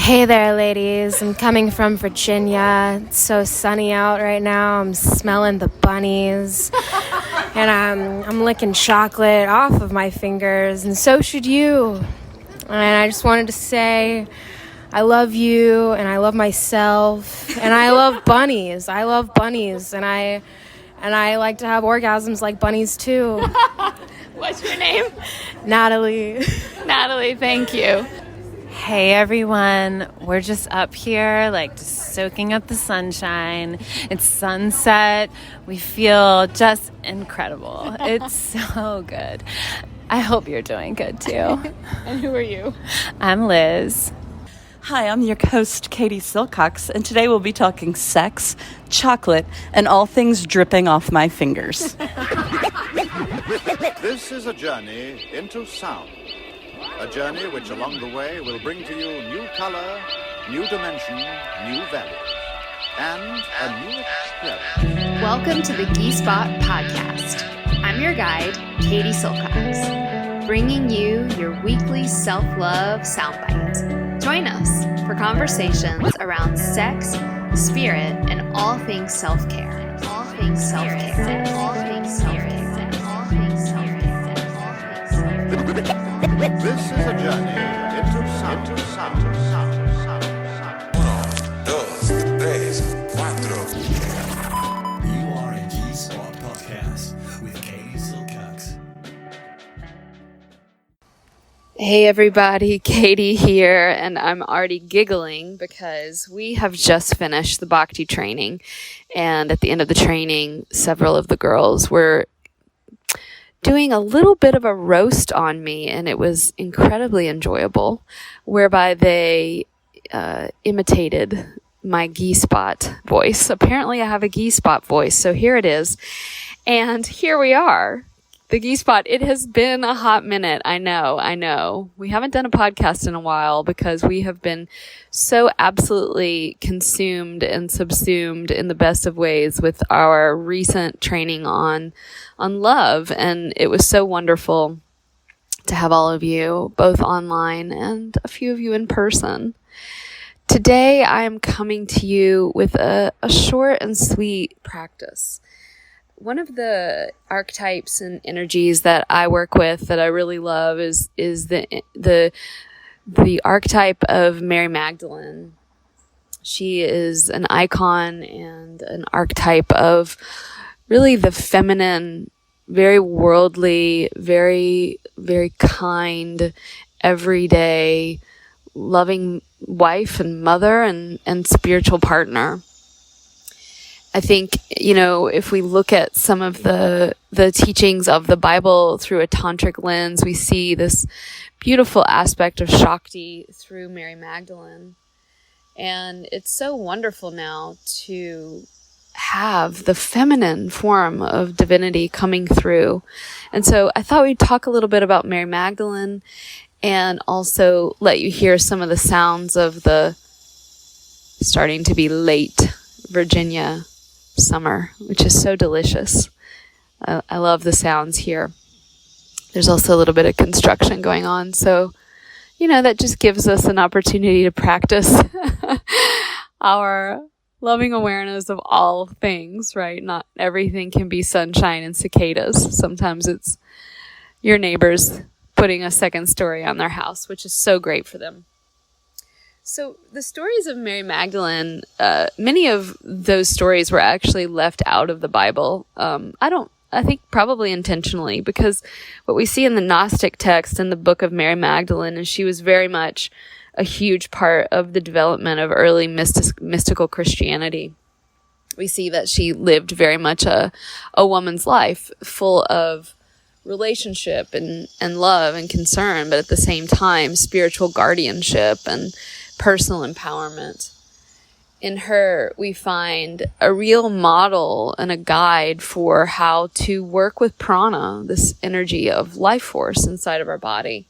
Hey there, ladies. I'm coming from Virginia. It's so sunny out right now. I'm smelling the bunnies. And I'm licking chocolate off of my fingers, and so should you. And I just wanted to say I love you, and I love myself, and I love bunnies. I love bunnies, and I like to have orgasms like bunnies too. What's your name? Natalie. Natalie, thank you. Hey everyone, we're just up here just soaking up the sunshine. It's sunset. We feel just incredible. It's so good. I hope you're doing good too. And who are you? I'm Liz. Hi, I'm your host, Katie Silcox, and today we'll be talking sex, chocolate, and all things dripping off my fingers. This is a journey into sound. A journey which along the way will bring to you new color, new dimension, new values, and a new experience. Welcome to the G-Spot Podcast. I'm your guide, Katie Silcox, bringing you your weekly self-love soundbite. Join us for conversations around sex, spirit, and all things self-care. All things self-care. All things self-care. All things self-care. All things self-care. This is a journey into sound. Uno, dos, tres, cuatro. You are in G-Spot Podcast with Katie Silcox. Hey everybody, Katie here, and I'm already giggling because we have just finished the Bhakti training, and at the end of the training, several of the girls were doing a little bit of a roast on me, and it was incredibly enjoyable, whereby they imitated my G-Spot voice. Apparently I have a G-Spot voice, so here it is. And here we are, the G-Spot. It has been a hot minute. I know. We haven't done a podcast in a while because we have been so absolutely consumed and subsumed in the best of ways with our recent training on love. And it was so wonderful to have all of you both online and a few of you in person. Today I am coming to you with a short and sweet practice. One of the archetypes and energies that I work with that I really love is the archetype of Mary Magdalene. She is an icon and an archetype of really the feminine, very worldly, very, very kind, everyday, loving wife and mother and spiritual partner. I think, if we look at some of the teachings of the Bible through a tantric lens, we see this beautiful aspect of Shakti through Mary Magdalene. And it's so wonderful now to have the feminine form of divinity coming through. And so I thought we'd talk a little bit about Mary Magdalene and also let you hear some of the sounds of the starting to be late Virginia summer, which is so delicious. I love the sounds here. There's also a little bit of construction going on, so that just gives us an opportunity to practice our loving awareness of all things, right? Not everything can be sunshine and cicadas. Sometimes it's your neighbors putting a second story on their house, which is so great for them. So the stories of Mary Magdalene, many of those stories were actually left out of the Bible. I think probably intentionally, because what we see in the Gnostic text in the book of Mary Magdalene is she was very much a huge part of the development of early mystical Christianity. We see that she lived very much a woman's life full of relationship and love and concern, but at the same time, spiritual guardianship and personal empowerment. In her, we find a real model and a guide for how to work with prana, this energy of life force inside of our body.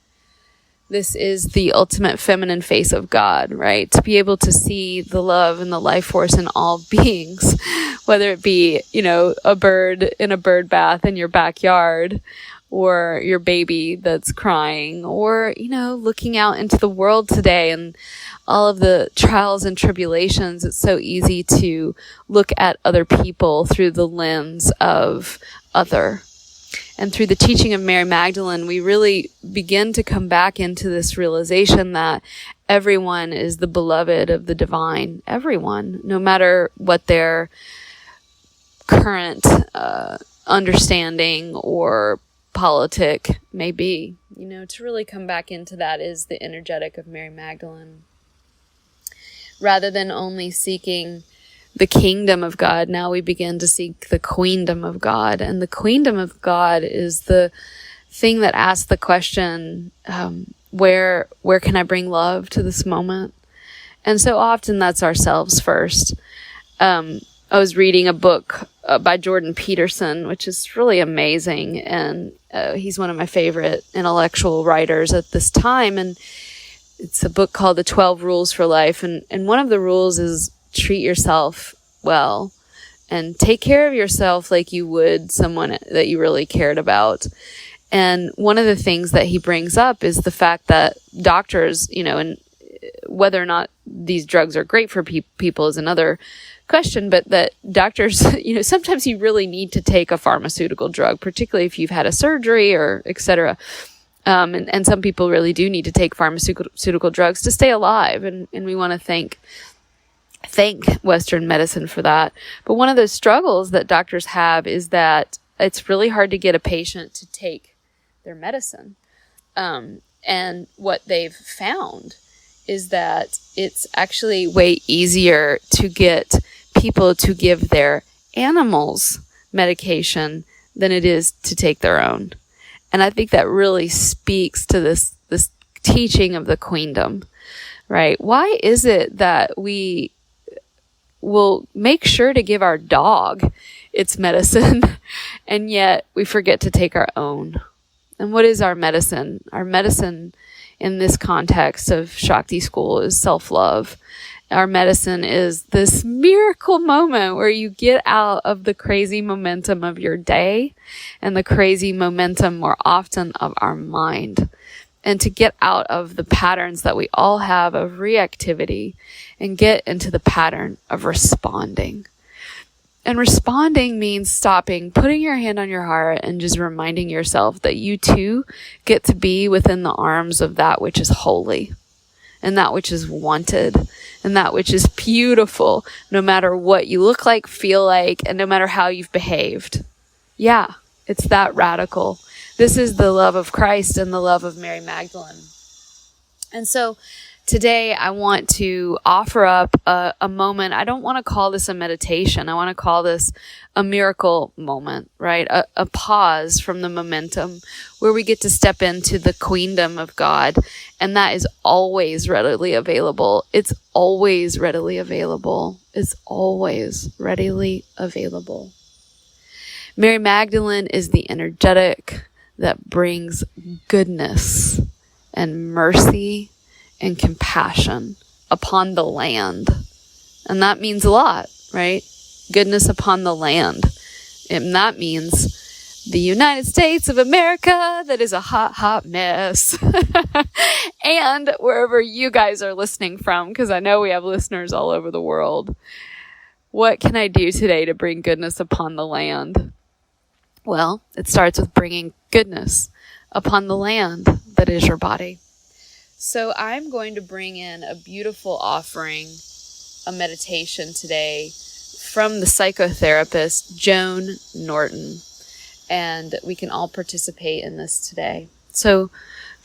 This is the ultimate feminine face of God, right? To be able to see the love and the life force in all beings, whether it be, a bird in a bird bath in your backyard, or your baby that's crying, or, looking out into the world today and all of the trials and tribulations. It's so easy to look at other people through the lens of other. And through the teaching of Mary Magdalene, we really begin to come back into this realization that everyone is the beloved of the divine. Everyone, no matter what their current understanding or politic may be. To really come back into that is the energetic of Mary Magdalene. Rather than only seeking the kingdom of God, now we begin to seek the queendom of God. And the queendom of God is the thing that asks the question, where can I bring love to this moment? And so often that's ourselves first. I was reading a book by Jordan Peterson, which is really amazing. And he's one of my favorite intellectual writers at this time. And it's a book called The 12 Rules for Life. And one of the rules is treat yourself well and take care of yourself like you would someone that you really cared about. And one of the things that he brings up is the fact that doctors, and whether or not these drugs are great for people is another question, but that doctors, sometimes you really need to take a pharmaceutical drug, particularly if you've had a surgery or et cetera. And some people really do need to take pharmaceutical drugs to stay alive. And we want to thank Western medicine for that. But one of those struggles that doctors have is that it's really hard to get a patient to take their medicine. And what they've found is that it's actually way easier to get people to give their animals medication than it is to take their own. And I think that really speaks to this teaching of the queendom, right? Why is it that we will make sure to give our dog its medicine and yet we forget to take our own? And what is our medicine? Our medicine in this context of Shakti School is self-love. Our medicine is this miracle moment where you get out of the crazy momentum of your day and the crazy momentum more often of our mind, and to get out of the patterns that we all have of reactivity and get into the pattern of responding. And responding means stopping, putting your hand on your heart, and just reminding yourself that you too get to be within the arms of that which is holy and that which is wanted and that which is beautiful, no matter what you look like, feel like, and no matter how you've behaved. Yeah, it's that radical. This is the love of Christ and the love of Mary Magdalene. And so today I want to offer up a moment. I don't want to call this a meditation. I want to call this a miracle moment, right? A pause from the momentum where we get to step into the queendom of God. And that is always readily available. It's always readily available. It's always readily available. Mary Magdalene is the energetic that brings goodness and mercy and compassion upon the land. And that means a lot, right? Goodness upon the land. And that means the United States of America that is a hot, hot mess. And wherever you guys are listening from, because I know we have listeners all over the world. What can I do today to bring goodness upon the land? Well, it starts with bringing goodness upon the land that is your body. So I'm going to bring in a beautiful offering, a meditation today from the psychotherapist Joan Norton. And we can all participate in this today. So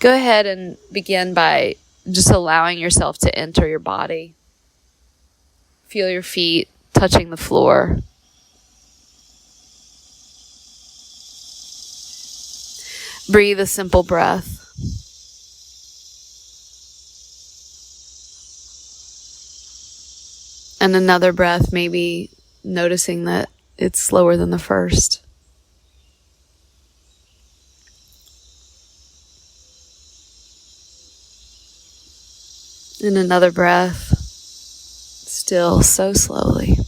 go ahead and begin by just allowing yourself to enter your body. Feel your feet touching the floor. Breathe a simple breath. And another breath, maybe noticing that it's slower than the first. And another breath, still so slowly.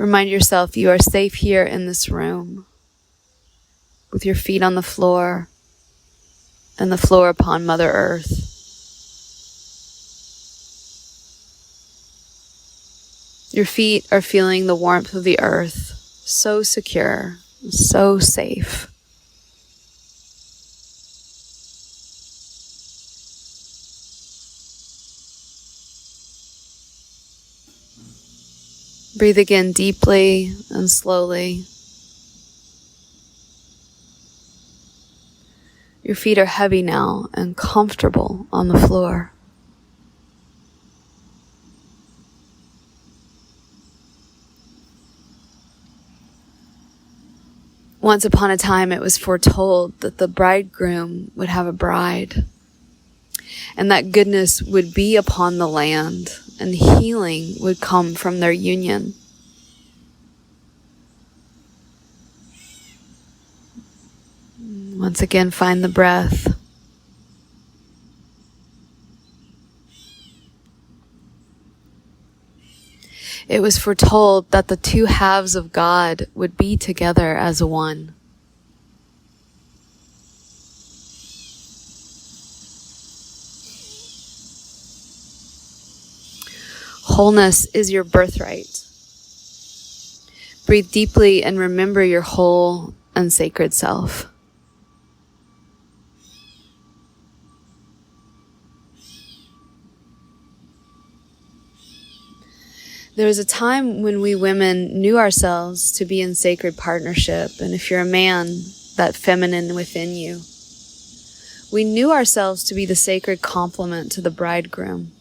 Remind yourself you are safe here in this room, with your feet on the floor and the floor upon Mother Earth. Your feet are feeling the warmth of the earth, so secure, so safe. Breathe again deeply and slowly. Your feet are heavy now and comfortable on the floor. Once upon a time, it was foretold that the bridegroom would have a bride, and that goodness would be upon the land, and healing would come from their union. Once again, find the breath. It was foretold that the two halves of God would be together as one. Wholeness is your birthright. Breathe deeply and remember your whole and sacred self. There was a time when we women knew ourselves to be in sacred partnership, and if you're a man, that feminine within you. We knew ourselves to be the sacred complement to the bridegroom.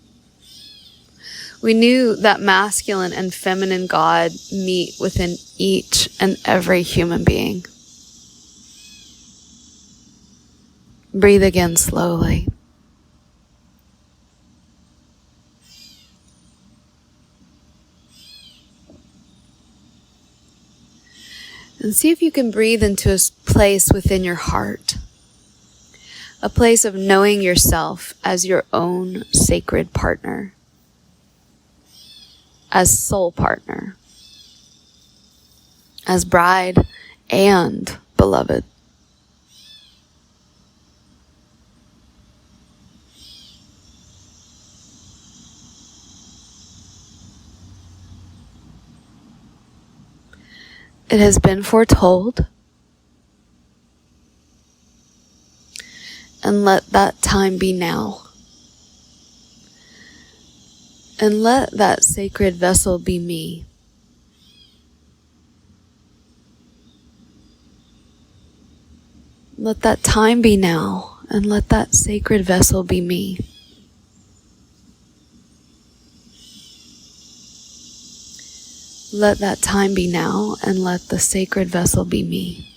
We knew that masculine and feminine God meet within each and every human being. Breathe again slowly. And see if you can breathe into a place within your heart. A place of knowing yourself as your own sacred partner. As soul partner. As bride and beloved. It has been foretold, and let that time be now. And let that sacred vessel be me. Let that time be now, and let that sacred vessel be me. Let that time be now, and let the sacred vessel be me.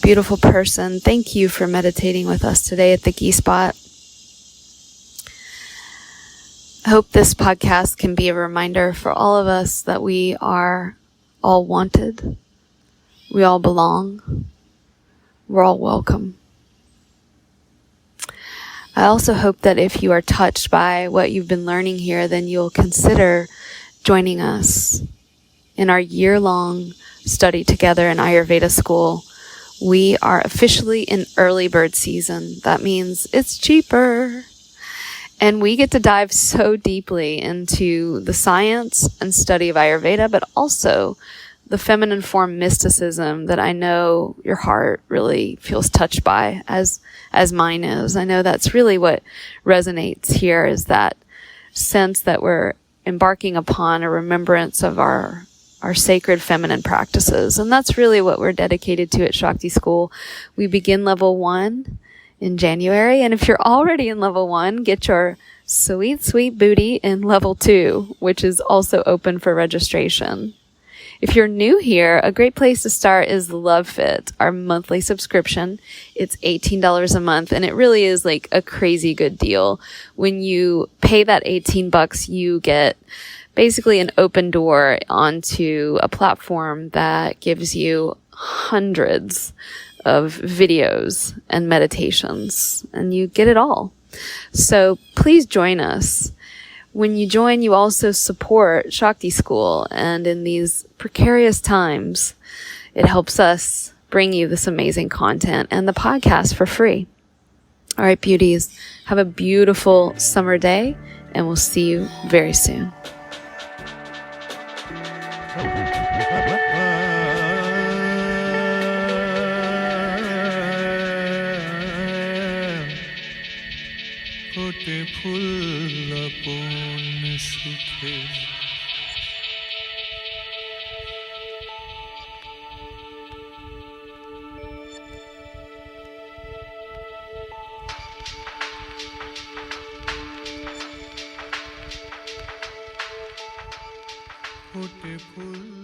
Beautiful person, thank you for meditating with us today at the Ghee Spot. I hope this podcast can be a reminder for all of us that we are all wanted. We all belong. We're all welcome. I also hope that if you are touched by what you've been learning here, then you'll consider joining us in our year-long study together in Ayurveda school. We are officially in early bird season. That means it's cheaper. And we get to dive so deeply into the science and study of Ayurveda, but also the feminine form mysticism that I know your heart really feels touched by, as mine is. I know that's really what resonates here, is that sense that we're embarking upon a remembrance of our sacred feminine practices. And that's really what we're dedicated to at Shakti School. We begin level 1 in January. And if you're already in level 1, get your sweet, sweet booty in level 2, which is also open for registration. If you're new here, a great place to start is Love Fit, our monthly subscription. It's $18 a month, and it really is like a crazy good deal. When you pay that $18, you get basically an open door onto a platform that gives you hundreds of videos and meditations, and you get it all. So please join us. When you join, you also support Shakti School, and in these precarious times, it helps us bring you this amazing content and the podcast for free. All right, beauties, have a beautiful summer day, and we'll see you very soon. फूटे फूल अपन सुखे फूटे फूल